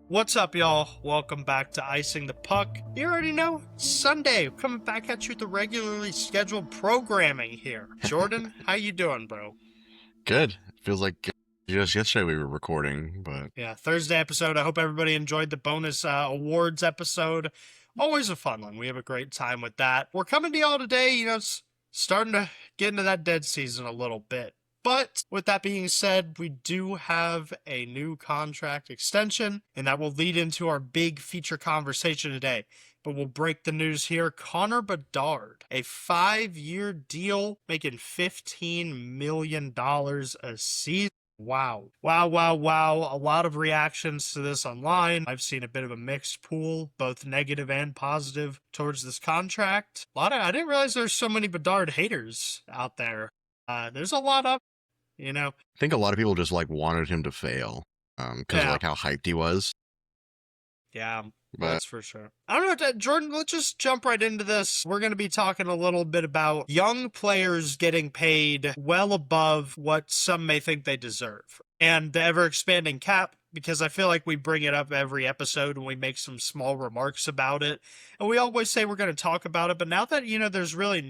What's up, y'all? Welcome back to Icing the Puck. You already know, Sunday, coming back at you with the regularly scheduled programming here. Jordan, how you doing, bro? Good. Feels like just yesterday we were recording, but Yeah, Thursday episode. I hope everybody enjoyed the bonus awards episode. Always a fun one. We have a great time with that. We're coming to y'all today, it's starting to get into that dead season a little bit. But with that being said, we do have a new contract extension, and that will lead into our big feature conversation today. But we'll break the news here. Connor Bedard, a 5-year deal, making $15 million a season. Wow. Wow, wow, wow. A lot of reactions to this online. I've seen a bit of a mixed pool, both negative and positive, towards this contract. I didn't realize there's so many Bedard haters out there. There's a lot of, I think a lot of people just wanted him to fail, because yeah. of how hyped he was. Yeah, But that's for sure. I don't know, Jordan, let's just jump right into this. We're going to be talking a little bit about young players getting paid well above what some may think they deserve. And the ever-expanding cap, because I feel like we bring it up every episode and we make some small remarks about it. And we always say we're going to talk about it, but now that, there's really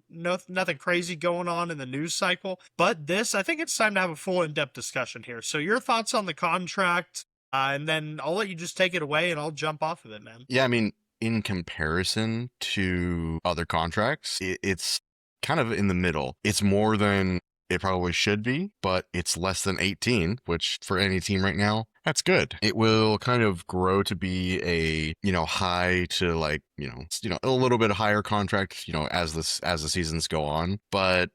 nothing crazy going on in the news cycle. But this, I think it's time to have a full in-depth discussion here. So your thoughts on the contract, and then I'll let you just take it away and I'll jump off of it, man. yeah, I mean, in comparison to other contracts, it's kind of in the middle. It's more than it probably should be, but it's less than 18, which for any team right now, that's good. It will kind of grow to be a, high to a little bit higher contract, as the seasons go on. But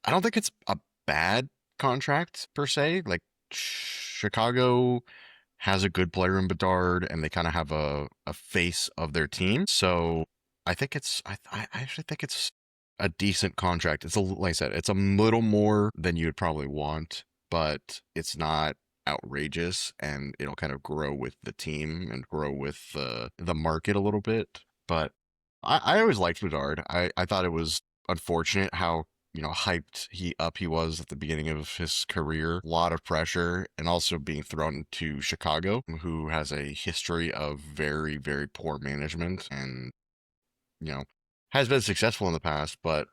I don't think it's a bad contract per se. Like Chicago has a good player in Bedard, and they kind of have a face of their team. So I think I actually think it's a decent contract. It's like I said, it's a little more than you would probably want, but it's not outrageous, and it'll kind of grow with the team and grow with the market a little bit. But I always liked Bedard. I thought it was unfortunate how hyped he was at the beginning of his career. A lot of pressure, and also being thrown to Chicago, who has a history of very, very poor management, and has been successful in the past, but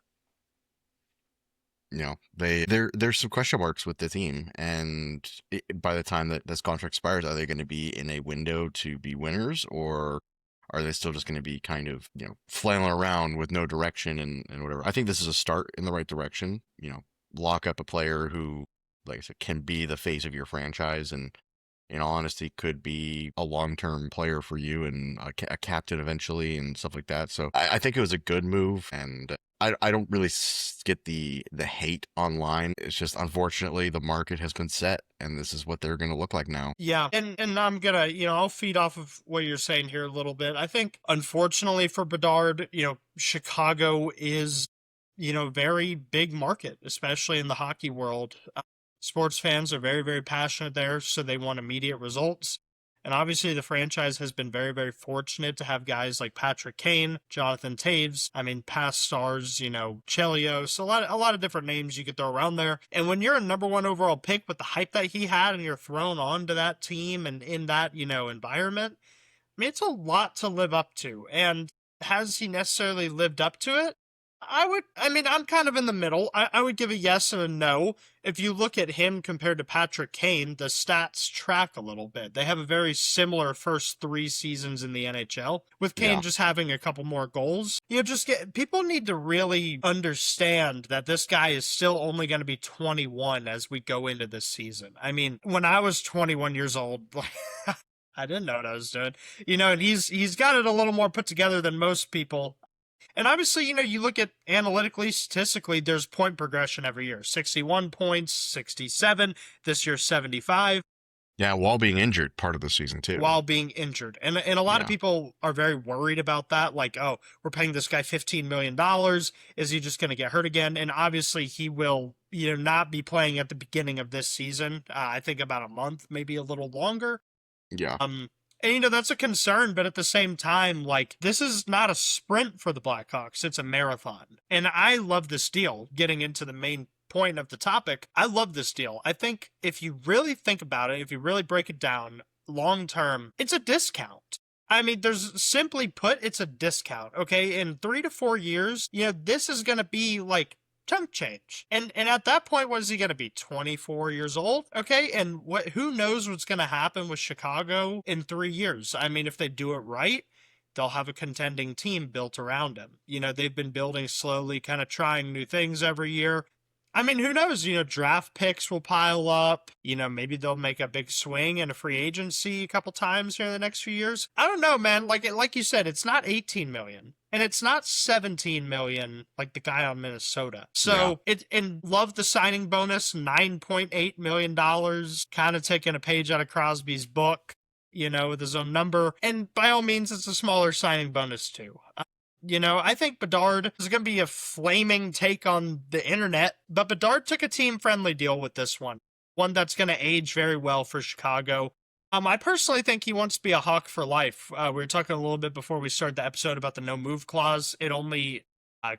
there's some question marks with the team, and by the time that this contract expires, are they going to be in a window to be winners, or are they still just going to be kind of, flailing around with no direction and whatever? I think this is a start in the right direction. Lock up a player who, like I said, can be the face of your franchise, and in all honesty, could be a long-term player for you and a captain eventually and stuff like that. So I think it was a good move, and I don't really get the hate online. It's just, unfortunately, the market has been set, and this is what they're going to look like now. Yeah, and I'm gonna, I'll feed off of what you're saying here a little bit. I think, unfortunately for Bedard, Chicago is, very big market, especially in the hockey world. Sports fans are very, very passionate there, so they want immediate results. And obviously, the franchise has been very, very fortunate to have guys like Patrick Kane, Jonathan Toews, past stars, Chelios, a lot of different names you could throw around there. And when you're a number one overall pick with the hype that he had, and you're thrown onto that team and in that, environment, it's a lot to live up to. And has he necessarily lived up to it? I'm kind of in the middle. I would give a yes and a no. If you look at him compared to Patrick Kane, the stats track a little bit. They have a very similar first 3 seasons in the NHL, with Kane just having a couple more goals. People need to really understand that this guy is still only going to be 21 as we go into this season. When I was 21 years old, I didn't know what I was doing. And he's got it a little more put together than most people. And obviously, you look at analytically, statistically, there's point progression every year. 61 points, 67, this year 75. Yeah, while being injured part of the season too. While being injured. And a lot of people are very worried about that. Like, oh, we're paying this guy $15 million. Is he just going to get hurt again? And obviously he will, not be playing at the beginning of this season. I think about a month, maybe a little longer. Yeah. And, that's a concern, but at the same time, this is not a sprint for the Blackhawks. It's a marathon. And I love this deal, getting into the main point of the topic. I love this deal. I think if you really think about it, if you really break it down, long term, it's a discount. I mean, there's simply put, it's a discount. Okay, in 3 to 4 years, this is going to be like chunk change. And at that point, what is he going to be? 24 years old? Okay, and who knows what's going to happen with Chicago in 3 years? I mean, if they do it right, they'll have a contending team built around him. They've been building slowly, kind of trying new things every year. I mean, who knows? Draft picks will pile up. Maybe they'll make a big swing in a free agency a couple times here in the next few years. I don't know, man. Like you said, it's not 18 million. And it's not 17 million like the guy on Minnesota. So and love the signing bonus, $9.8 million, kind of taking a page out of Crosby's book, with his own number. And by all means, it's a smaller signing bonus too. I think Bedard is going to be a flaming take on the internet, but Bedard took a team-friendly deal with this one that's going to age very well for Chicago. I personally think he wants to be a Hawk for life. We were talking a little bit before we started the episode about the no-move clause. It only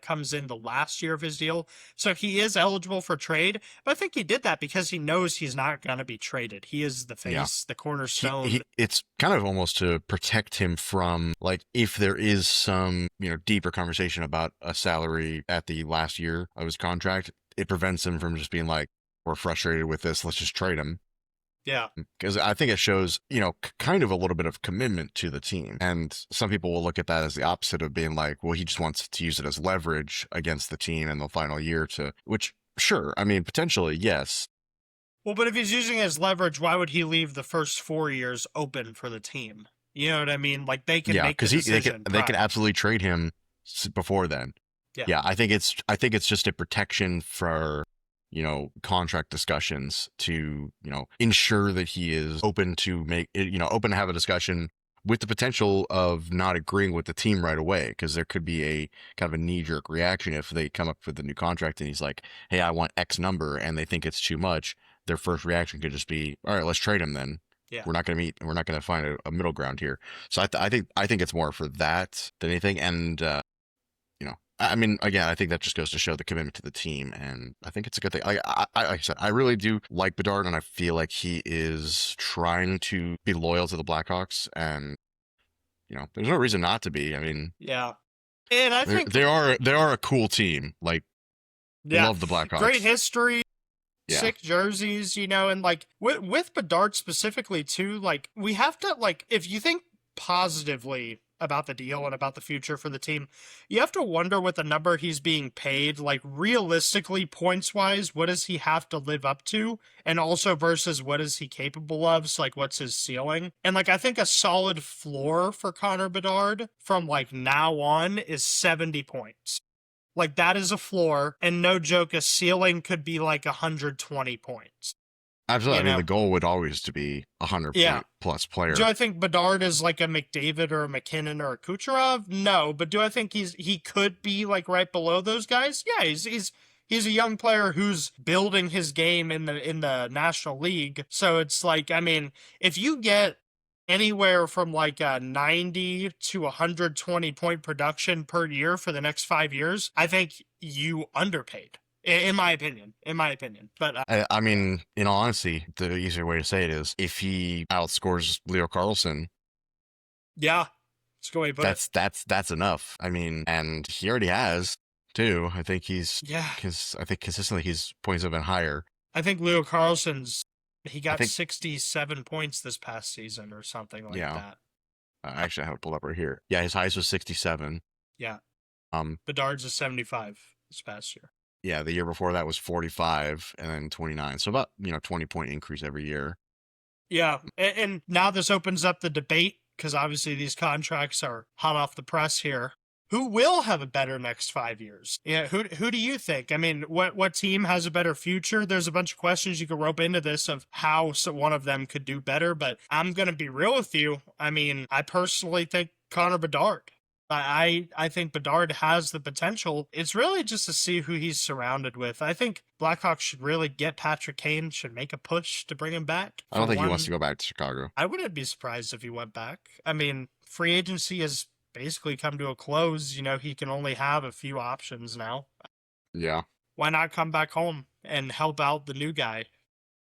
comes in the last year of his deal, so he is eligible for trade, but I think he did that because he knows he's not going to be traded. He is the face, the cornerstone. It's kind of almost to protect him from, like, if there is some, deeper conversation about a salary at the last year of his contract, it prevents him from just being like, we're frustrated with this, let's just trade him. Yeah. Because I think it shows, kind of a little bit of commitment to the team. And some people will look at that as the opposite of being like, well, he just wants to use it as leverage against the team in the final year which, sure, I mean, potentially, yes. Well, but if he's using it as leverage, why would he leave the first 4 years open for the team? You know what I mean? Like, they can make the decision. They can absolutely trade him before then. Yeah, I think it's just a protection for contract discussions to, ensure that he is open to open to have a discussion with the potential of not agreeing with the team right away. Because there could be a kind of a knee-jerk reaction if they come up with a new contract and he's like, hey, I want X number, and they think it's too much. Their first reaction could just be, all right, let's trade him then. Yeah. We're not going to meet. We're not going to find a middle ground here. So I think it's more for that than anything. And, I mean, again, I think that just goes to show the commitment to the team, and I think it's a good thing. Like I said, I really do like Bedard, and I feel like he is trying to be loyal to the Blackhawks, and there's no reason not to be. I mean, yeah, and I think they are a cool team. Like, love the Blackhawks. Great history. Yeah. Sick jerseys, and like with Bedard specifically too. Like, we have to, like, if you think positively about the deal and about the future for the team, you have to wonder what the number he's being paid, like, realistically, points wise, what does he have to live up to, and also versus what is he capable of. So, like, what's his ceiling? And, like, I think a solid floor for Connor Bedard from, like, now on is 70 points. Like, that is a floor, and no joke, a ceiling could be like 120 points. Absolutely. I mean, the goal would always to be 100 point plus player. Do I think Bedard is like a McDavid or a McKinnon or a Kucherov? No, but do I think he could be like right below those guys? Yeah, he's a young player who's building his game in the National League. So it's like, I mean, if you get anywhere from like a 90 to 120 point production per year for the next 5 years, I think you underpaid. In my opinion. But I mean, in all honesty, the easier way to say it is if he outscores Leo Carlsson. Yeah, it's a good way to put it. That's enough. I mean, and he already has too. I think I think consistently his points have been higher. I think Leo Carlsson's, he got 67 points this past season or something like that. Actually, I have it pulled up right here. Yeah, his highest was 67. Yeah. Bedard's is 75 this past year. Yeah, the year before that was 45 and then 29. So about, 20-point increase every year. Yeah, and now this opens up the debate because obviously these contracts are hot off the press here. Who will have a better next 5 years? Yeah, who do you think? I mean, what team has a better future? There's a bunch of questions you could rope into this of how one of them could do better, but I'm going to be real with you. I mean, I personally think Connor Bedard. I think Bedard has the potential. It's really just to see who he's surrounded with. I think Blackhawks should really get Patrick Kane, should make a push to bring him back. I don't think he wants to go back to Chicago. I wouldn't be surprised if he went back. I mean, free agency has basically come to a close. He can only have a few options now. Yeah. Why not come back home and help out the new guy?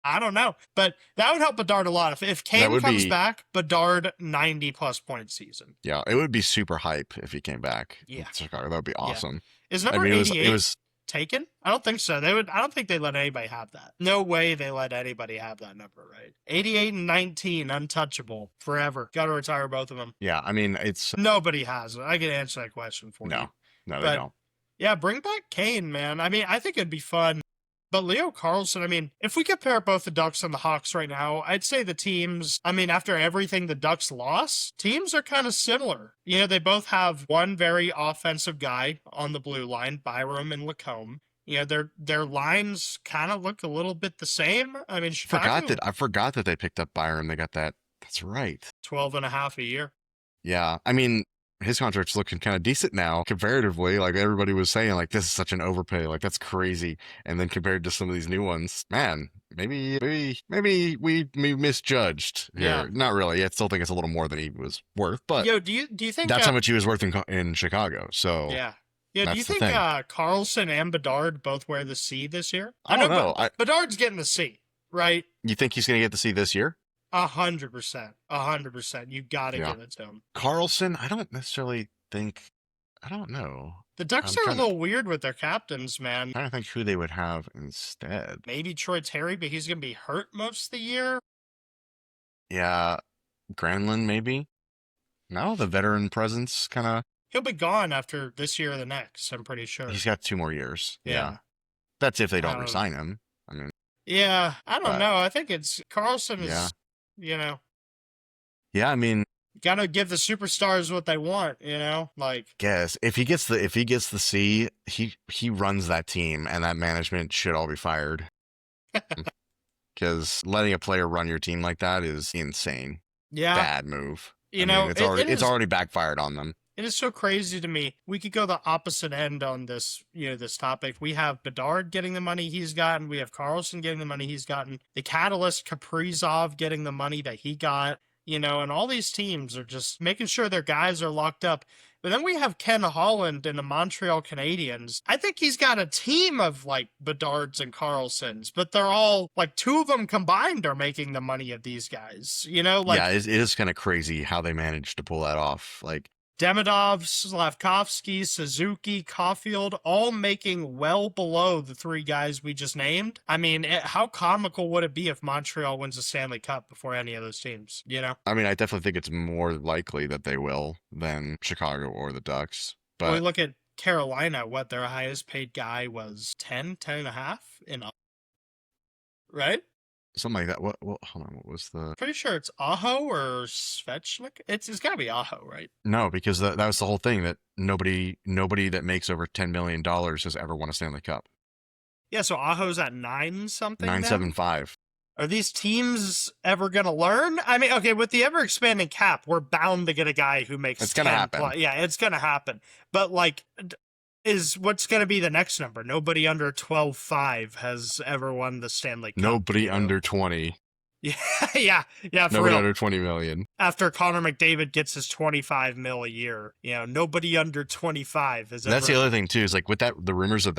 I don't know, but that would help Bedard a lot. If That Kane would comes be, back, Bedard 90+ point season. yeah, it would be super hype if he came back in Yeah, Chicago. That would be yeah. awesome. Is I number mean, it 88 was taken? I don't think so. They would. I don't think they let anybody have that. No way they let anybody have that number, right? 88 and 19, untouchable forever. Got to retire both of them. yeah. I mean, it's Nobody has it. I can answer that question for you. no, no, they But don't. yeah, bring back Kane, man. I mean, I think it'd be fun. But Leo Carlson, I mean, if we compare both the Ducks and the Hawks right now, I'd say the teams, I mean, after everything the Ducks lost, teams are kind of similar. You know, they both have one very offensive guy on the blue line, Byram and Lacombe. You know, their lines kind of look a little bit the same. I mean, Chicago, I forgot that they picked up Byron. They got that. That's right. 12 and a half a year. Yeah. I mean, his contract's looking kind of decent now comparatively. Like everybody was saying, like this is such an overpay. Like that's crazy. And then compared to some of these new ones, man, maybe we misjudged here. Yeah. Not really. I still think it's a little more than he was worth, but Yo, do you think that's how much he was worth in Chicago. So yeah. Yeah, do you that's the think thing. Carlson and Bedard both wear the C this year? I don't know. Bedard's getting the C, right? You think he's going to get the C this year? 100%. 100%. You got to Yeah. give it to him. Carlson, I don't necessarily think. I don't know. The Ducks I'm are a trying to- little weird with their captains, man. I'm trying to think who they would have instead. Maybe Troy Terry, but he's going to be hurt most of the year. Yeah, Granlund maybe. No, the veteran presence kind of. He'll be gone after this year or the next, I'm pretty sure. He's got 2 more years. Yeah. That's if they don't Um, resign him. I mean, Yeah, I don't But- know. I think it's Carlson is, Yeah. you know, yeah. I mean, got to give the superstars what they want, you know? Like, guess if he gets the C, he runs that team, and that management should all be fired. Because letting a player run your team like that is insane. yeah. Bad move. You I know, mean, it it's is- already backfired on them. It is so crazy to me. We could go the opposite end on this, this topic. We have Bedard getting the money he's gotten. We have Carlson getting the money he's gotten. The Catalyst Kaprizov getting the money that he got, and all these teams are just making sure their guys are locked up. But then we have Ken Holland and the Montreal Canadiens. I think he's got a team of like Bedards and Carlsons, but they're all like 2 of them combined are making the money of these guys, like Yeah, it is kind of crazy how they managed to pull that off. Like, Demidov, Slavkovsky, Suzuki, Caulfield, all making well below the 3 guys we just named. I mean, how comical would it be if Montreal wins the Stanley Cup before any of those teams, I mean, I definitely think it's more likely that they will than Chicago or the Ducks. When we But look at Carolina, what their highest paid guy was 10 and a half in up, right? something like that. What? Hold on. What was the? Pretty sure it's Aho or Svechnik. It's got to be Aho, right? No, because that was the whole thing that nobody that makes over $10 million has ever won a Stanley Cup. Yeah, so Aho's at 9 something. 975. Are these teams ever going to learn? I mean, okay, with the ever expanding cap, we're bound to get a guy who makes It's gonna 10 happen. plus. Yeah, it's going to happen. But like, is what's going to be the next number? Nobody under 12.5 has ever won the Stanley Cup. Nobody under 20. Yeah, yeah, for Nobody real. under 20 million. After Connor McDavid gets his 25 mil a year, nobody under 25 has ever. That's the other thing too. Is like with the rumors of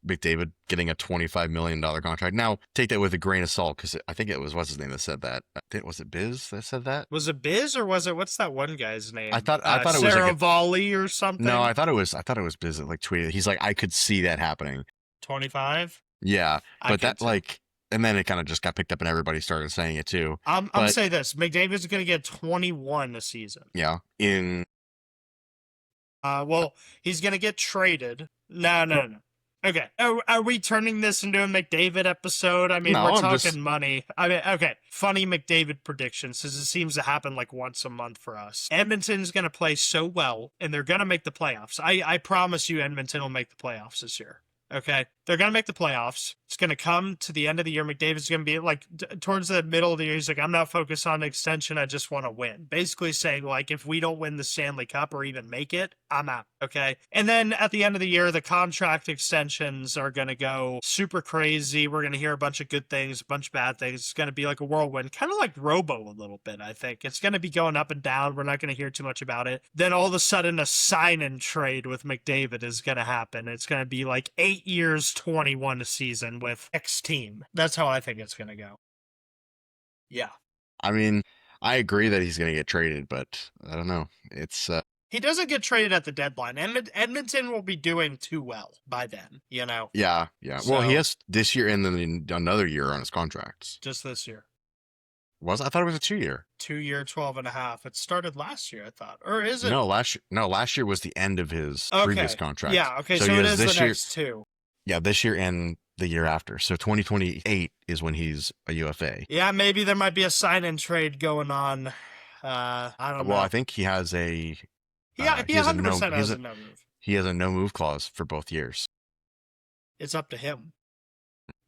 McDavid getting a $25 million contract. Now, take that with a grain of salt, because I think it was, what's his name that said that? Was it Biz that said that? Was it Biz or was it, what's that one guy's name? I thought it was Sarah like Volley or something? No, I thought it was Biz that like tweeted. He's like, I could see that happening. 25? Yeah, I but could that too. like, and then it kind of just got picked up and everybody started saying it too. I'm But- say this: McDavid's going to get 21 a season. Yeah, in Well, he's going to get traded. No. Okay, are we turning this into a McDavid episode? I mean, No, we're I'm talking just- money. I mean, okay, funny McDavid predictions, because it seems to happen like once a month for us. Edmonton's going to play so well, and they're going to make the playoffs. I promise you Edmonton will make the playoffs this year. Okay, they're going to make the playoffs. It's going to come to the end of the year. McDavid's going to be like towards the middle of the year. He's like, I'm not focused on extension. I just want to win. Basically saying like, if we don't win the Stanley Cup or even make it, I'm out. Okay. And then at the end of the year, the contract extensions are going to go super crazy. We're going to hear a bunch of good things, a bunch of bad things. It's going to be like a whirlwind, kind of like Robo a little bit. I think it's going to be going up and down. We're not going to hear too much about it. Then all of a sudden a sign and trade with McDavid is going to happen. It's going to be like 8 years, 21 season with X team. That's how I think it's going to go. Yeah. I mean, I agree that he's going to get traded, but I don't know. It's He doesn't get traded at the deadline. Edmonton will be doing too well by then, you know? yeah. Well, he has this year and then another year on his contracts. Just this year. I thought it was a 2-year. 2-year, 12.5. It started last year, I thought. Or is it? No, last year was the end of his previous contract. Yeah, okay, so he it has is this the year, next two. Yeah, this year and the year after. So 2028 is when he's a UFA. Yeah, maybe there might be a sign-in trade going on. I don't know. Well, I think he has a... Yeah, he 100% has a no move. He has a no move clause for both years. It's up to him.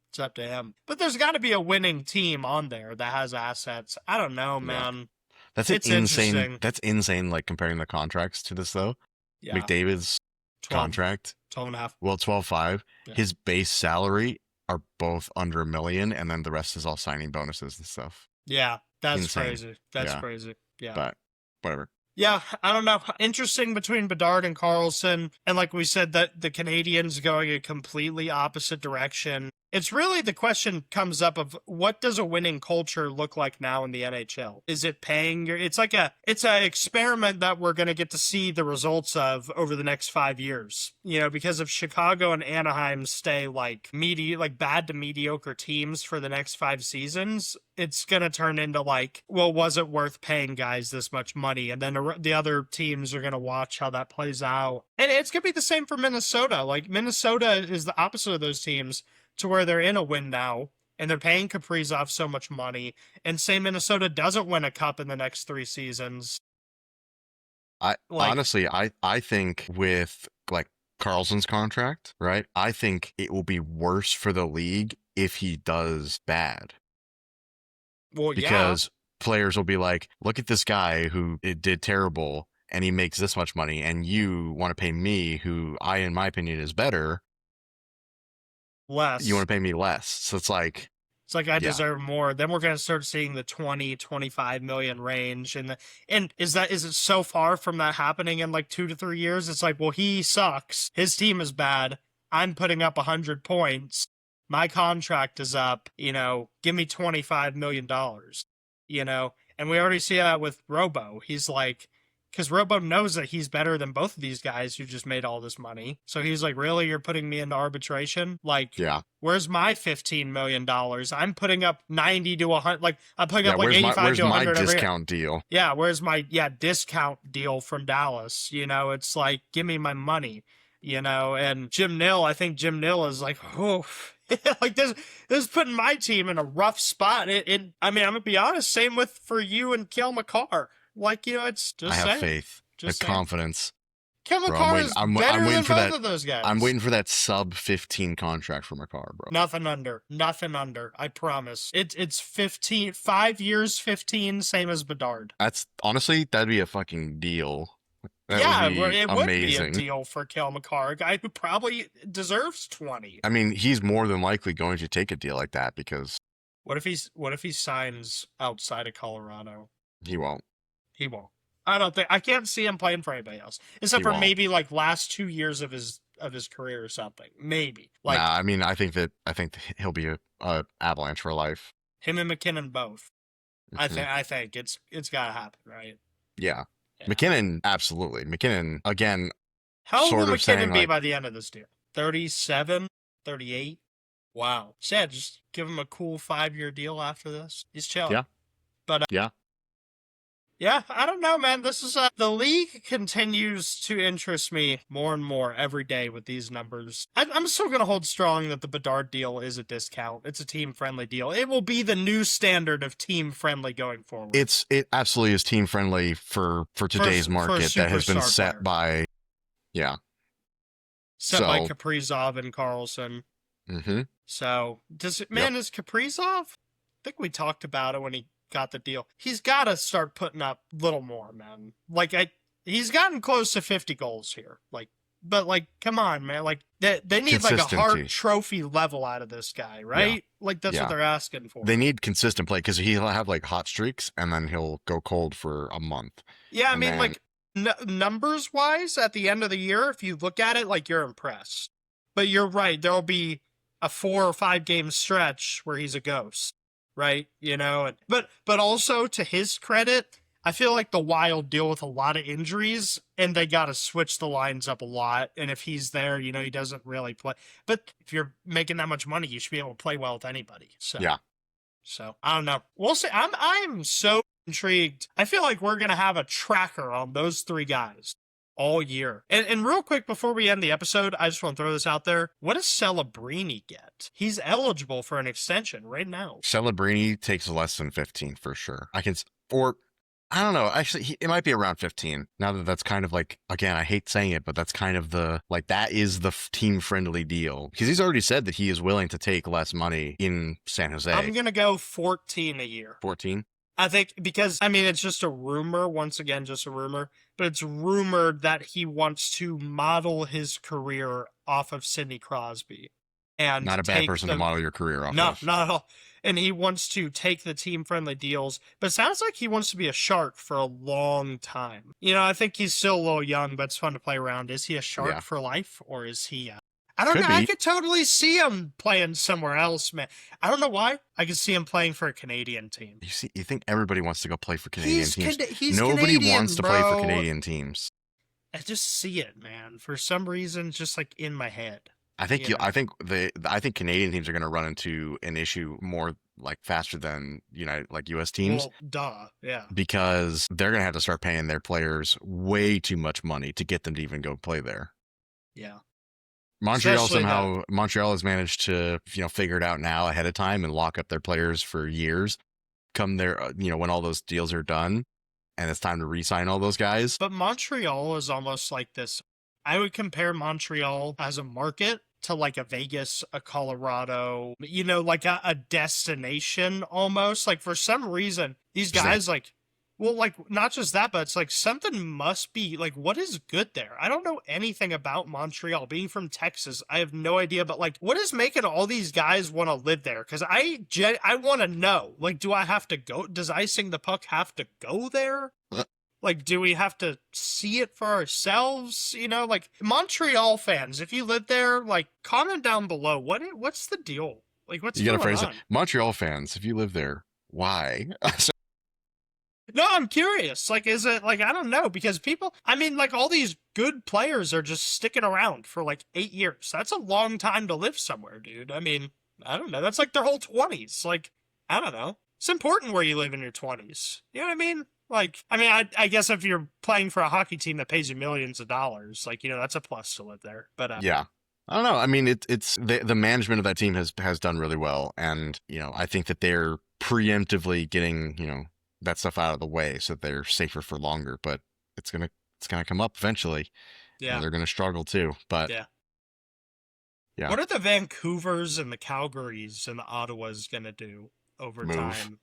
It's up to him. But there's got to be a winning team on there that has assets. I don't know, man. That's insane. That's insane, like, comparing the contracts to this, though. Yeah. McDavid's 12, contract. 12.5. Well, 12.5. Yeah. His base salary are both under $1 million, and then the rest is all signing bonuses and stuff. Yeah, that's insane. Crazy. That's crazy. Yeah. But whatever. Yeah, I don't know. Interesting between Bedard and Karlsson. And like we said, that the Canadians going a completely opposite direction. It's really the question comes up of what does a winning culture look like now in the NHL? Is it paying your... It's an experiment that we're going to get to see the results of over the next 5 years. You know, because if Chicago and Anaheim stay like bad to mediocre teams for the next 5 seasons, it's going to turn into like, well, was it worth paying guys this much money? And then the other teams are going to watch how that plays out. And it's going to be the same for Minnesota. Like, Minnesota is the opposite of those teams, to where they're in a win now, and they're paying Kaprizov so much money, and say Minnesota doesn't win a cup in the next 3 seasons. Honestly, I think with, like, Karlsson's contract, right, I think it will be worse for the league if he does bad. Well, because players will be like, look at this guy who did terrible, and he makes this much money, and you want to pay me, who in my opinion, is better, less. You want to pay me less. So it's like I deserve more. Then we're going to start seeing the 20, 25 million range. And is it so far from that happening in like 2 to 3 years? It's like, well, he sucks. His team is bad. I'm putting up 100 points. My contract is up, give me $25 million, and we already see that with Robo. He's like, because Robo knows that he's better than both of these guys who just made all this money. So he's like, really? You're putting me into arbitration? Like, where's my $15 million? I'm putting up 90 to 100. Like, I'm putting up like 85 to 100. Where's my discount deal? Yeah, where's my discount deal from Dallas? It's like, give me my money, And Jim Nill, I think Jim Nill is like, oh, like this is putting my team in a rough spot. I mean, I'm going to be honest, same for you and Cale Makar. Like, it's just I have faith. I have confidence. Cale Makar is better than both of those guys. I'm waiting for that sub 15 contract for Makar, bro. Nothing under. I promise. It's 15, 5 years, 15, same as Bedard. That's honestly, that'd be a fucking deal. It would be a deal for Cale Makar, a guy who probably deserves 20. I mean, he's more than likely going to take a deal like that because what if he signs outside of Colorado? He won't. I can't see him playing for anybody else except for maybe like last 2 years of his career or something. Maybe. Like, nah, I mean, I think he'll be a Avalanche for life. Him and McKinnon both. Mm-hmm. I think it's got to happen, right? Yeah. McKinnon, absolutely. McKinnon, again. How old will McKinnon be by the end of this deal? 37, 38? Wow. Just give him a cool 5-year deal after this. He's chilling. Yeah. But yeah, I don't know, man. This is the league continues to interest me more and more every day with these numbers. I'm still going to hold strong that the Bedard deal is a discount. It's a team-friendly deal. It will be the new standard of team-friendly going forward. It absolutely is team-friendly for today's market that has been set by, Set by Kaprizov and Karlsson. Mm-hmm. So, is Kaprizov? I think we talked about it when he got the deal. He's got to start putting up a little more, man. Like, he's gotten close to 50 goals here. But come on, man. Like, they need like a Hart Trophy level out of this guy, right? Yeah. Like, that's what they're asking for. They need consistent play because he'll have like hot streaks and then he'll go cold for a month. Yeah, I mean, numbers wise, at the end of the year, if you look at it, like, you're impressed. But you're right. There'll be a 4 or 5 game stretch where he's a ghost, right? But also to his credit, I feel like the Wild deal with a lot of injuries, and they got to switch the lines up a lot. And if he's there, he doesn't really play. But if you're making that much money, you should be able to play well with anybody. Yeah. So I don't know. We'll see. I'm so intrigued. I feel like we're gonna have a tracker on those 3 guys all year. And real quick before we end the episode, I just want to throw this out there. What does Celebrini get? He's eligible for an extension right now. Celebrini takes less than 15 for sure. Or I don't know. Actually, it might be around 15. Now that's kind of like, again, I hate saying it, but that's kind of that is the team friendly deal. Because he's already said that he is willing to take less money in San Jose. I'm going to go 14 a year. 14? I think because, it's just a rumor, once again, just a rumor, but it's rumored that he wants to model his career off of Sidney Crosby. And not a bad person to model your career off of. No, not at all. And he wants to take the team-friendly deals, but it sounds like he wants to be a Shark for a long time. I think he's still a little young, but it's fun to play around. Is he a Shark for life, or is he... I don't know. I could totally see him playing somewhere else, man. I don't know why. I could see him playing for a Canadian team. You think everybody wants to go play for Canadian teams? Nobody wants to play for Canadian teams. I just see it, man. For some reason, it's just like in my head. I think Canadian teams are going to run into an issue more like faster than U.S. teams. Well, duh, yeah. Because they're going to have to start paying their players way too much money to get them to even go play there. Yeah. Montreal has managed to figure it out now ahead of time and lock up their players for years. Come there, when all those deals are done, and it's time to re-sign all those guys. But Montreal is almost like this. I would compare Montreal as a market to like a Vegas, a Colorado, like a destination almost. Like for some reason, these guys not just that, but it's like something must be like, what is good there? I don't know anything about Montreal. Being from Texas, I have no idea, but like, what is making all these guys want to live there? Because I want to know, like, do I have to go? Does Icing the Puck have to go there? Like, do we have to see it for ourselves? Like Montreal fans, if you live there, like comment down below. What's the deal? Like, what's going on? You gotta phrase it. Montreal fans, if you live there, why? No, I'm curious. Like, is it like, I don't know, because people, like all these good players are just sticking around for like 8 years. That's a long time to live somewhere, dude. I don't know. That's like their whole 20s. Like, I don't know. It's important where you live in your 20s. You know what I mean? Like, I guess if you're playing for a hockey team that pays you millions of dollars, like, that's a plus to live there. But yeah. I don't know. It's the management of that team has done really well. And, I think that they're preemptively getting, that stuff out of the way so that they're safer for longer, but it's gonna come up eventually. Yeah. They're gonna struggle too. But yeah. What are the Vancouvers and the Calgarys and the Ottawas gonna do over time?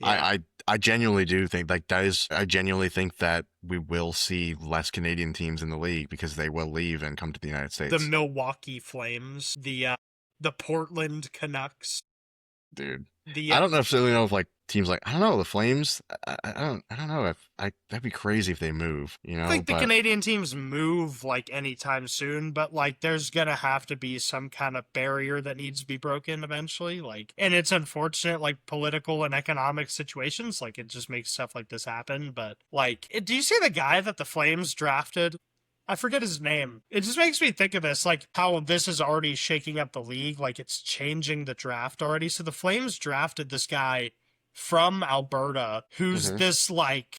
Yeah. I genuinely do think I genuinely think that we will see less Canadian teams in the league because they will leave and come to the United States. The Milwaukee Flames, the Portland Canucks. Dude. I don't necessarily know if like teams like, I don't know, the Flames. I don't know if that'd be crazy if they move, I think the Canadian teams move like anytime soon, but like there's gonna have to be some kind of barrier that needs to be broken eventually. Like, and it's unfortunate, like political and economic situations, like it just makes stuff like this happen. But like, do you see the guy that the Flames drafted? I forget his name. It just makes me think of this, like how this is already shaking up the league. Like it's changing the draft already. So the Flames drafted this guy from Alberta who's this like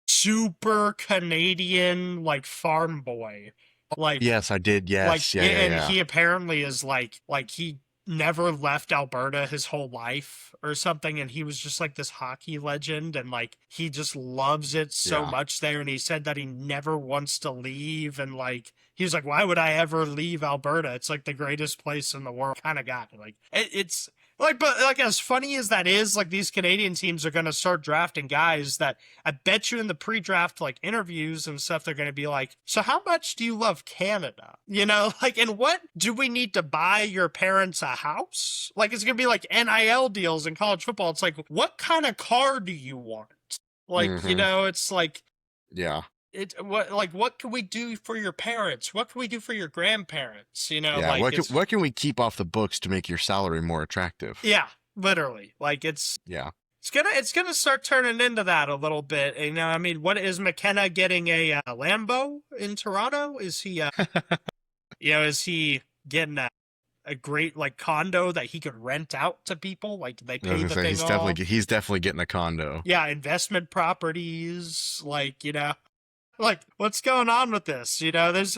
super Canadian, like farm boy. Like, yes, I did. Yes. Like, and he apparently is like he never left Alberta his whole life or something, and he was just like this hockey legend, and like he just loves it so much there, and he said that he never wants to leave, and like he was like, why would I ever leave Alberta? It's like the greatest place in the world kind of guy. Like it's like, but like as funny as that is, like these Canadian teams are going to start drafting guys that I bet you in the pre-draft like interviews and stuff, they're going to be like, so how much do you love Canada? Like, and what do we need to buy your parents a house? Like, it's going to be like NIL deals in college football. It's like, what kind of car do you want? Like, it's like, yeah. what can we do for your parents? What can we do for your grandparents? Yeah, what can we keep off the books to make your salary more attractive? yeah, literally. Like Yeah. it's gonna start turning into that a little bit. I mean, what is McKenna getting a Lambo in Toronto? Is he is he getting a great like condo that he could rent out to people? Like they I was pay gonna the say thing off. he's definitely getting a condo. Yeah, investment properties, like what's going on with this?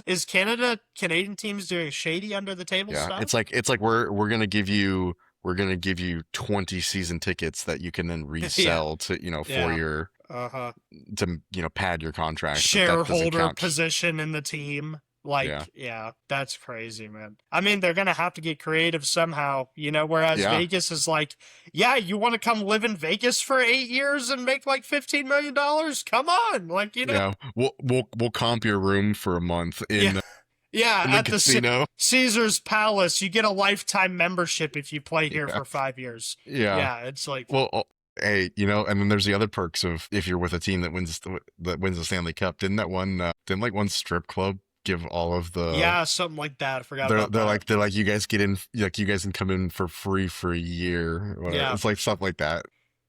Is Canadian teams doing shady under the table Yeah, stuff? it's like we're gonna give you 20 season tickets that you can then Yeah, resell to for yeah. your Uh-huh. to pad your contract, but that doesn't Shareholder count. position in the team. Yeah, Like, yeah, that's crazy, man. I mean, they're gonna have to get creative somehow, whereas yeah, Vegas is like, yeah, you want to come live in Vegas for 8 years and make like $15 million? Come on, like, yeah. We'll comp your room for a month yeah, yeah. in the At the casino. Caesar's Palace, you get a lifetime membership if you play here Yeah, for 5 years. yeah. Yeah, it's like, Well, hey, and then there's the other perks of if you're with a team that wins the Stanley Cup. Didn't like one strip club give all of the yeah, something like that. I forgot about that. they're like you guys get in, like you guys can come in for free for a year or whatever. Yeah. It's like stuff like that.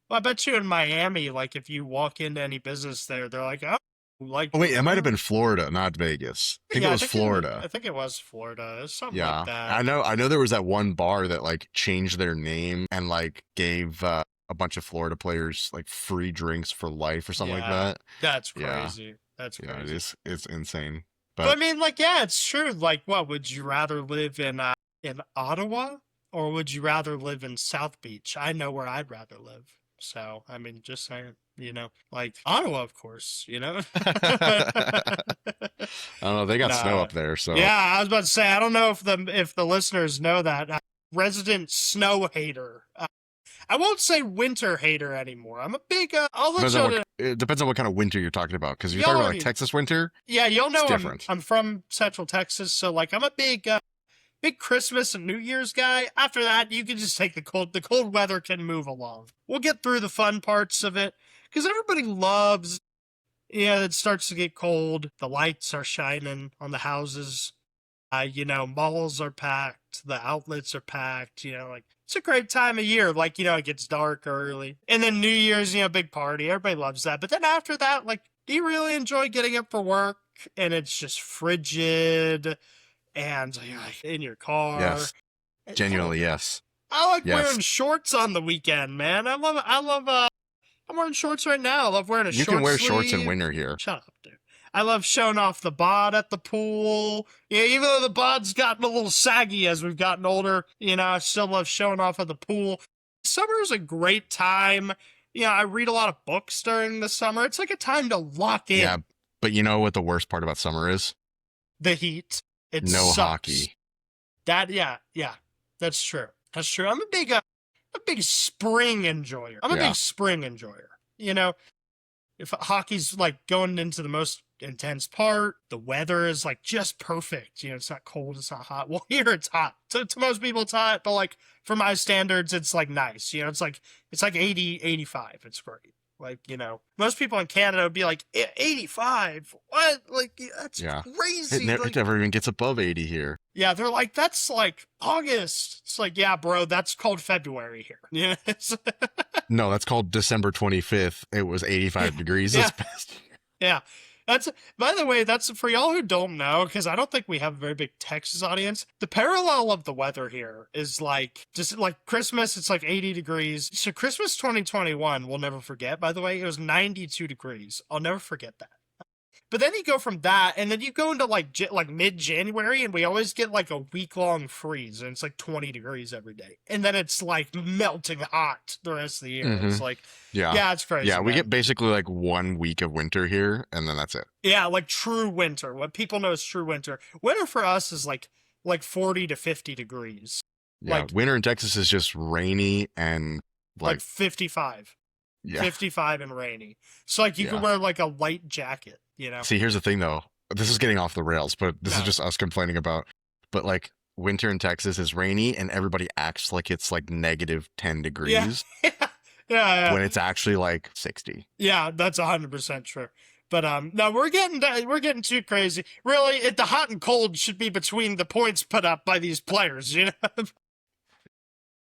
Well, I bet you in Miami, like if you walk into any business there, they're like, oh, like, Oh wait, it might have been Florida, not Vegas. I think yeah, it was Florida. I think it was Florida. It's something like Yeah, that. I know there was that one bar that like changed their name and like gave a bunch of Florida players like free drinks for life or something like Yeah, that. that's Yeah, crazy. That's yeah, crazy. it's insane. But I But mean, like, yeah, it's true. Like, what would you rather live in Ottawa or would you rather live in South Beach? I know where I'd rather live. So, I mean, just saying, like Ottawa, of course, I don't know, they got snow Nah. up there, so Yeah, I was about to say, I don't know if the listeners know that. Resident snow hater. I won't say winter hater anymore. I'm a big. I'll let you know. it depends on what kind of winter you're talking about. Because you're Y'all talking about like already, Texas winter, yeah, y'all it's know different. I'm from Central Texas, so like I'm a big Christmas and New Year's guy. After that, you can just take the cold. The cold weather can move along. We'll get through the fun parts of it because everybody loves. Yeah, it starts to get cold. The lights are shining on the houses. Malls are packed, the outlets are packed, like it's a great time of year. Like, it gets dark early. And then New Year's, big party. Everybody loves that. But then after that, like, do you really enjoy getting up for work and it's just frigid and you're like in your car? Yes, genuinely, yes, I like yes. wearing shorts on the weekend, man. I'm wearing shorts right now. I love wearing a You short can wear sleeve. shorts in winter here. Shut up, dude. I love showing off the bod at the pool. Yeah, even though the bod's gotten a little saggy as we've gotten older, I still love showing off at the pool. Summer is a great time. I read a lot of books during the summer. It's like a time to lock in. Yeah, but you know what the worst part about summer is? The heat. It No sucks. hockey. Yeah, that's true. That's true. I'm a big spring enjoyer. I'm a big spring enjoyer. If hockey's like going into the most intense part, the weather is like just perfect. It's not cold, it's not hot. Well, here it's hot. To most people it's hot, but like for my standards, it's like nice. It's like 80, 85. It's great. Like, most people in Canada would be like, 85? What? Like, that's crazy. It never even gets above 80 here. Yeah, they're like, that's like August. It's like, yeah, bro, that's called February here. Yeah. No, that's called December 25th. It was 85 degrees this past year. Yeah. By the way, that's for y'all who don't know, because I don't think we have a very big Texas audience. The parallel of the weather here is like, just like Christmas, it's like 80 degrees. So Christmas 2021, we'll never forget, by the way, it was 92 degrees. I'll never forget that. But then you go from that, and then you go into like mid-January, and we always get like a week-long freeze, and it's like 20 degrees every day. And then it's like melting hot the rest of the year. Mm-hmm. It's like, yeah, it's crazy. Yeah, we get basically like 1 week of winter here, and then that's it. Yeah, like true winter. What people know is true winter. Winter for us is like 40 to 50 degrees. Yeah, like, winter in Texas is just rainy and like 55. Yeah. 55 and rainy. So like you can wear like a light jacket. See, here's the thing though. This is getting off the rails, but this is just us complaining about. But like winter in Texas is rainy and everybody acts like it's like negative 10 degrees. Yeah. When it's actually like 60. Yeah, that's 100% true. But no, we're getting too crazy. Really, the hot and cold should be between the points put up by these players. You know,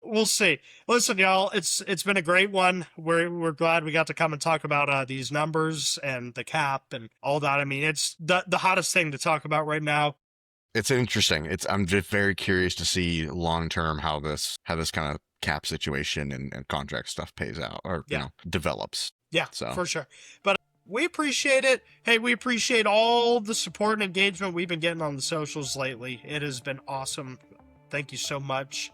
we'll see. Listen, y'all, it's been a great one. We're glad we got to come and talk about these numbers and the cap and all that. I mean, it's the hottest thing to talk about right now. It's interesting. I'm just very curious to see long term how this kind of cap situation and contract stuff pays out or develops. Yeah, so for sure. But we appreciate it. Hey, we appreciate all the support and engagement we've been getting on the socials lately. It has been awesome. Thank you so much.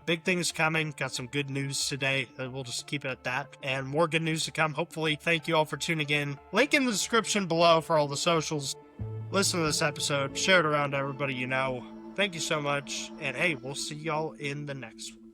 Big things coming. Got some good news today. We'll just keep it at that. And more good news to come, hopefully. Thank you all for tuning in. Link in the description below for all the socials. Listen to this episode. Share it around to everybody you know. Thank you so much. And hey, we'll see y'all in the next one.